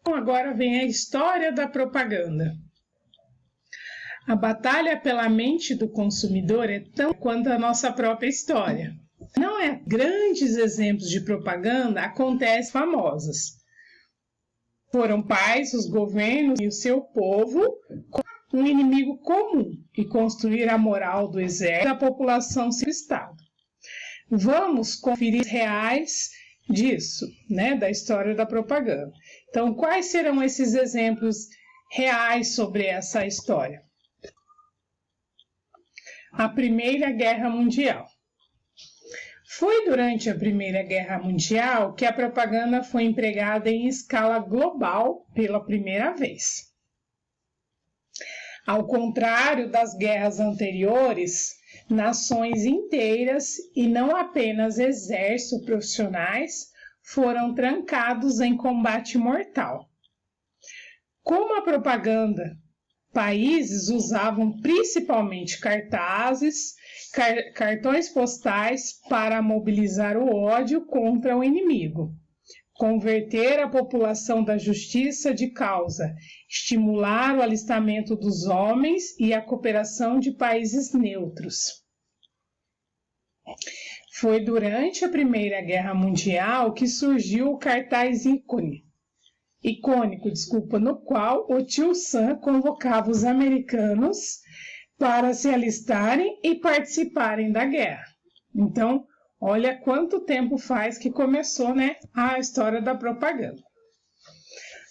Então, agora vem a história da propaganda. A batalha pela mente do consumidor é tão quanto a nossa própria história. Não é grandes exemplos de propaganda acontecem famosas. Foram pais, os governos e o seu povo com um inimigo comum e construir a moral do exército da população do Estado. Vamos conferir reais disso, da história da propaganda. Então, quais serão esses exemplos reais sobre essa história? A Primeira Guerra Mundial. Foi durante a Primeira Guerra Mundial que a propaganda foi empregada em escala global pela primeira vez. Ao contrário das guerras anteriores, nações inteiras e não apenas exércitos profissionais foram trancados em combate mortal. Como a propaganda, países usavam principalmente cartazes, cartões postais para mobilizar o ódio contra o inimigo, converter a população da justiça de causa, estimular o alistamento dos homens e a cooperação de países neutros. Foi durante a Primeira Guerra Mundial que surgiu o cartaz icônico, no qual o tio Sam convocava os americanos para se alistarem e participarem da guerra. Então, olha quanto tempo faz que começou, a história da propaganda.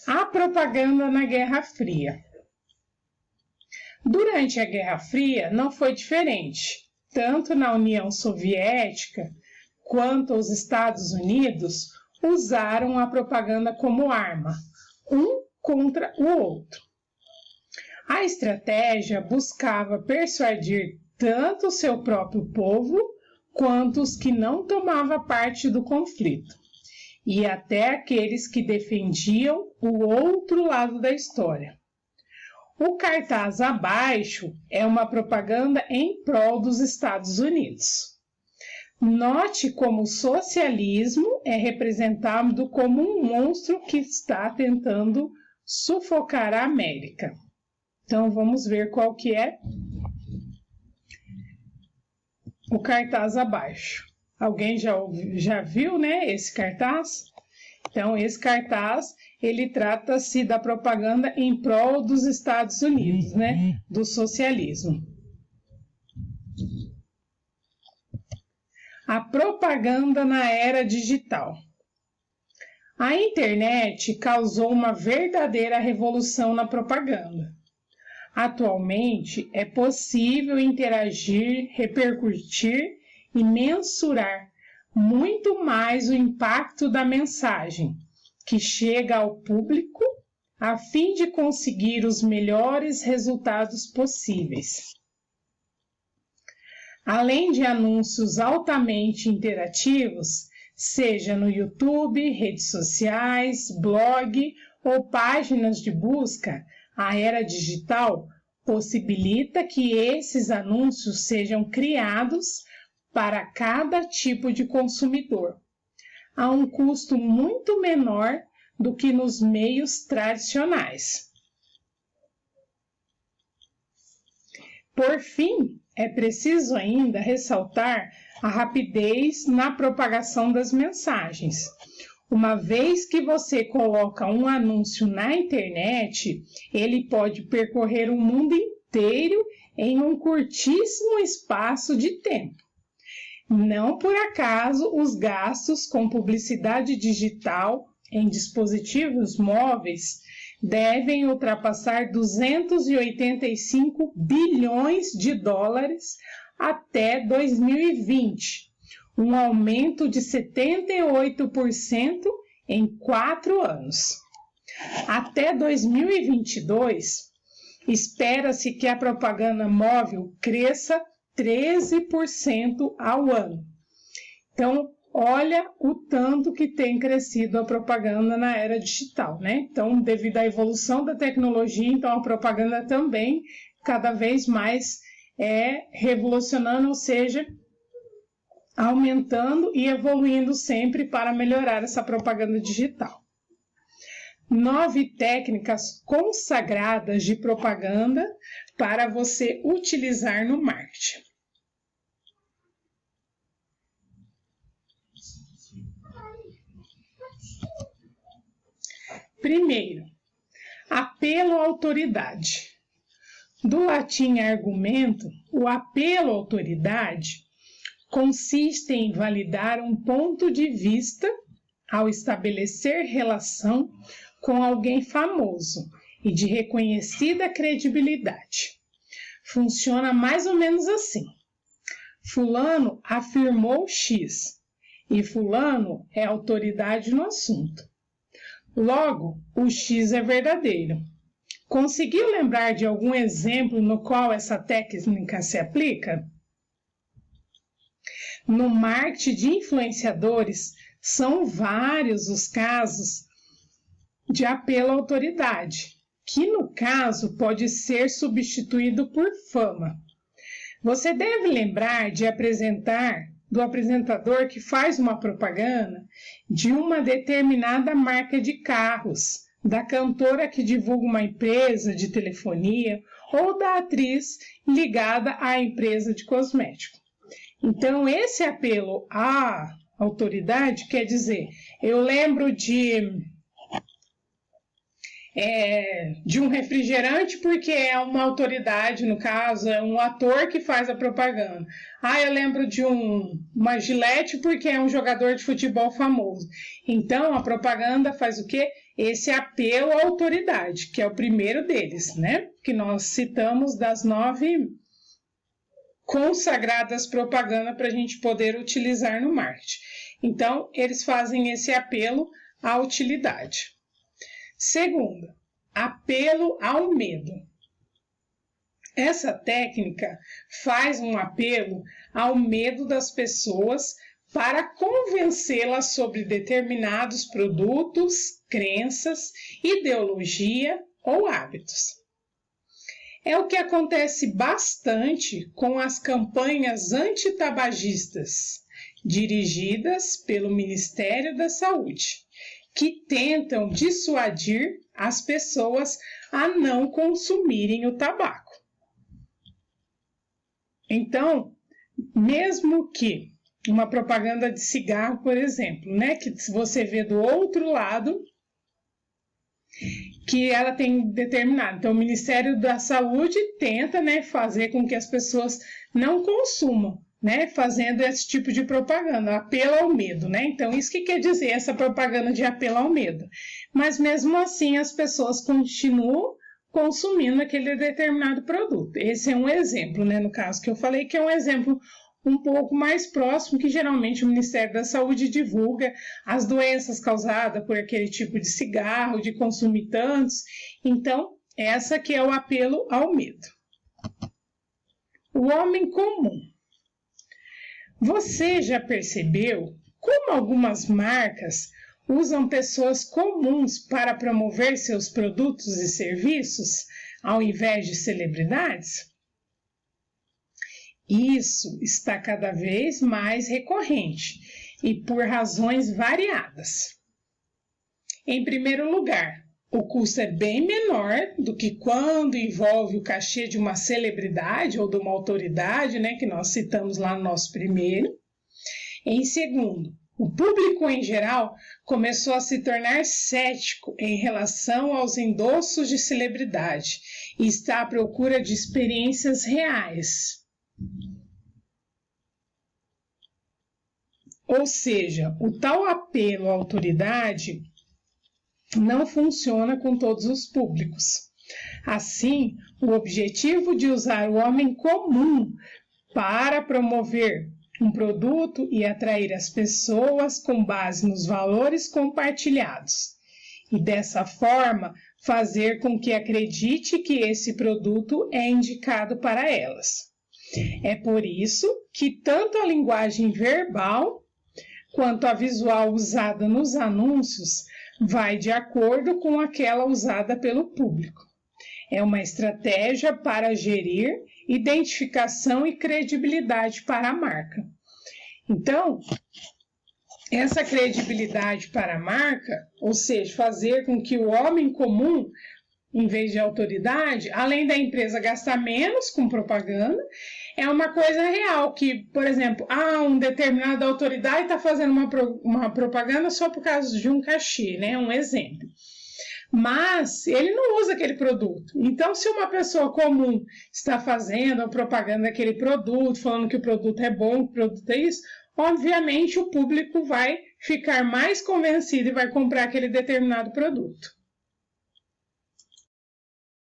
A propaganda na Guerra Fria. Durante a Guerra Fria não foi diferente. Tanto na União Soviética quanto os Estados Unidos usaram a propaganda como arma, um contra o outro. A estratégia buscava persuadir tanto o seu próprio povo quanto os que não tomavam parte do conflito, e até aqueles que defendiam o outro lado da história. O cartaz abaixo é uma propaganda em prol dos Estados Unidos. Note como o socialismo é representado como um monstro que está tentando sufocar a América. Então, vamos ver qual que é o cartaz abaixo. Alguém já viu, esse cartaz? Então, esse cartaz, ele trata-se da propaganda em prol dos Estados Unidos, do socialismo. A propaganda na era digital. A internet causou uma verdadeira revolução na propaganda. Atualmente, é possível interagir, repercutir e mensurar muito mais o impacto da mensagem que chega ao público a fim de conseguir os melhores resultados possíveis. Além de anúncios altamente interativos, seja no YouTube, redes sociais, blog ou páginas de busca, a era digital possibilita que esses anúncios sejam criados para cada tipo de consumidor, a um custo muito menor do que nos meios tradicionais. Por fim, é preciso ainda ressaltar a rapidez na propagação das mensagens. Uma vez que você coloca um anúncio na internet, ele pode percorrer o mundo inteiro em um curtíssimo espaço de tempo. Não por acaso os gastos com publicidade digital em dispositivos móveis devem ultrapassar 285 bilhões de dólares até 2020, um aumento de 78% em 4 anos. Até 2022, espera-se que a propaganda móvel cresça 13% ao ano. Então, olha o tanto que tem crescido a propaganda na era digital, Então, devido à evolução da tecnologia, então a propaganda também cada vez mais revolucionando, ou seja, aumentando e evoluindo sempre para melhorar essa propaganda digital. 9 técnicas consagradas de propaganda para você utilizar no marketing. Primeiro, apelo à autoridade. Do latim argumento, o apelo à autoridade consiste em validar um ponto de vista ao estabelecer relação com alguém famoso e de reconhecida credibilidade. Funciona mais ou menos assim. Fulano afirmou X e fulano é autoridade no assunto. Logo, o X é verdadeiro. Conseguiu lembrar de algum exemplo no qual essa técnica se aplica? No marketing de influenciadores, são vários os casos de apelo à autoridade, que no caso pode ser substituído por fama. Você deve lembrar do apresentador que faz uma propaganda de uma determinada marca de carros, da cantora que divulga uma empresa de telefonia ou da atriz ligada à empresa de cosmético. Então, esse apelo à autoridade quer dizer, eu lembro de um refrigerante porque é uma autoridade, no caso, é um ator que faz a propaganda. Eu lembro de uma Gillette porque é um jogador de futebol famoso. Então, a propaganda faz o quê? Esse apelo à autoridade, que é o primeiro deles, né? Que nós citamos das 9 consagradas propagandas para a gente poder utilizar no marketing. Então, eles fazem esse apelo à utilidade. Segundo, apelo ao medo. Essa técnica faz um apelo ao medo das pessoas para convencê-las sobre determinados produtos, crenças, ideologia ou hábitos. É o que acontece bastante com as campanhas antitabagistas, dirigidas pelo Ministério da Saúde, que tentam dissuadir as pessoas a não consumirem o tabaco. Então, mesmo que uma propaganda de cigarro, por exemplo, né, que você vê do outro lado, que ela tem determinado. Então, o Ministério da Saúde tenta, né, fazer com que as pessoas não consumam, né, fazendo esse tipo de propaganda, apelo ao medo, né? Então, isso que quer dizer essa propaganda de apelo ao medo. Mas, mesmo assim, as pessoas continuam consumindo aquele determinado produto. Esse é um exemplo, né, no caso que eu falei, que é um exemplo um pouco mais próximo, que geralmente o Ministério da Saúde divulga as doenças causadas por aquele tipo de cigarro, de consumir tantos. Então, essa que é o apelo ao medo. O homem comum. Você já percebeu como algumas marcas usam pessoas comuns para promover seus produtos e serviços, ao invés de celebridades? Isso está cada vez mais recorrente e por razões variadas. Em primeiro lugar, o custo é bem menor do que quando envolve o cachê de uma celebridade ou de uma autoridade, né, que nós citamos lá no nosso primeiro. Em segundo, o público em geral começou a se tornar cético em relação aos endossos de celebridade e está à procura de experiências reais. Ou seja, o tal apelo à autoridade não funciona com todos os públicos. Assim, o objetivo de usar o homem comum para promover um produto e atrair as pessoas com base nos valores compartilhados, e dessa forma fazer com que acredite que esse produto é indicado para elas. É por isso que tanto a linguagem verbal quanto a visual usada nos anúncios vai de acordo com aquela usada pelo público. É uma estratégia para gerir identificação e credibilidade para a marca. Então, essa credibilidade para a marca, ou seja, fazer com que o homem comum, em vez de autoridade, além da empresa gastar menos com propaganda, é uma coisa real, que, por exemplo, uma determinada autoridade está fazendo uma propaganda só por causa de um cachê, né? Um exemplo. Mas ele não usa aquele produto. Então, se uma pessoa comum está fazendo a propaganda daquele produto, falando que o produto é bom, que o produto é isso, obviamente o público vai ficar mais convencido e vai comprar aquele determinado produto.